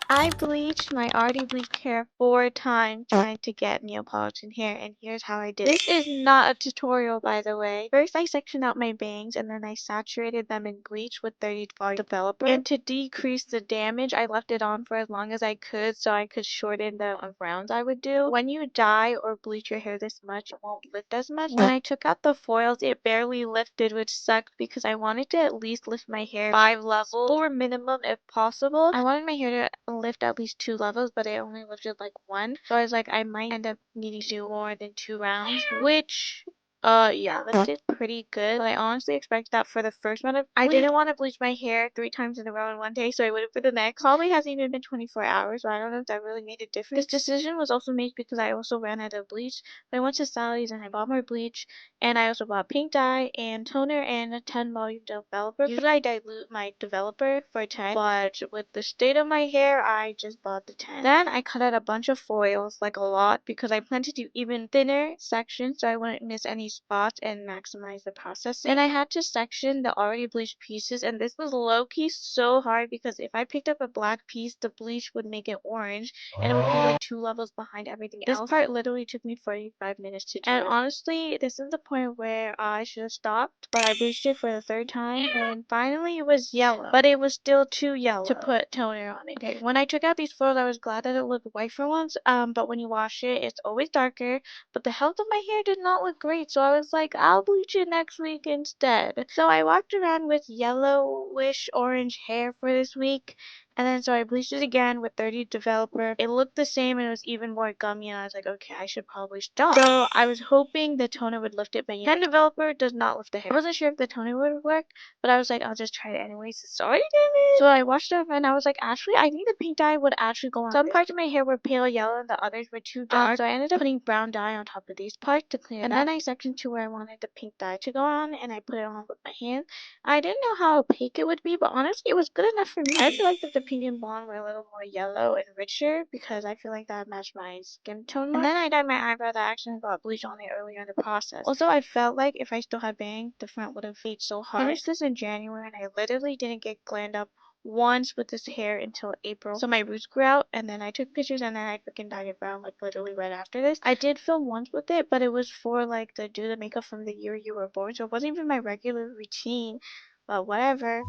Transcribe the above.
I bleached my already bleached hair 4 times trying to get Neapolitan hair, and here's how I did it. This is not a tutorial, by the way. First, I sectioned out my bangs, and then I saturated them in bleach with 30 volume developer. And to decrease the damage, I left it on for as long as I could so I could shorten the amount of rounds I would do. When you dye or bleach your hair this much, it won't lift as much. When I took out the foils, it barely lifted, which sucked because I wanted to at least lift my hair 5 levels or minimum if possible. I wanted my hair to lift at least 2 levels, but it only lifted like 1. So I was like, I might end up needing to do more than 2 rounds, which yeah, lifted pretty good. But I honestly expect that for the first round of I didn't want to bleach my hair 3 times in a row in one day, so I waited for the next. Probably hasn't even been 24 hours, so I don't know if that really made a difference. This decision was also made because I also ran out of bleach. So I went to Sally's and I bought more bleach, and I also bought pink dye and toner and a 10 volume developer. Usually I dilute my developer for 10, but with the state of my hair, I just bought the 10. Then I cut out a bunch of foils, like a lot, because I plan to do even thinner sections so I wouldn't miss any spots and maximize the processing. And I had to section the already bleached pieces, and this was low-key so hard because if I picked up a black piece, the bleach would make it orange, and it would be like 2 levels behind everything else. This part literally took me 45 minutes to do. And honestly, this is the point where I should have stopped, but I bleached it for the 3rd time, and finally it was yellow, but it was still too yellow to put toner on it. Okay, when I took out these foils, I was glad that it looked white for once, but when you wash it, it's always darker, but the health of my hair did not look great, so I was like, I'll bleach it next week instead. So I walked around with yellowish orange hair for this week, and then so I bleached it again with 30 developer. It looked the same and it was even more gummy, and I was like, okay, I should probably stop. So I was hoping the toner would lift it, but 10 developer does not lift the hair. I wasn't sure if the toner would work, but I was like, I'll just try it anyways. So I did it. So I washed it off and I was like, actually, I think the pink dye would actually go on. Some parts of my hair were pale yellow and the others were too dark. So I ended up putting brown dye on top of these parts to clear it up. And then I sectioned to where I wanted the pink dye to go on, and I put it on with my hand. I didn't know how opaque it would be, but honestly, it was good enough for me. I feel like that the pink and blonde were a little more yellow and richer because I feel like that matched my skin tone more. And then I dyed my eyebrow that actually got bleach on it earlier in the process. Also, I felt like if I still had bangs, the front would have faded so hard. I finished this in January, and I literally didn't get glammed up once with this hair until April. So my roots grew out, and then I took pictures, and then I freaking dyed it brown like literally right after this. I did film once with it, but it was for like the do the makeup from the year you were born, so it wasn't even my regular routine, but whatever.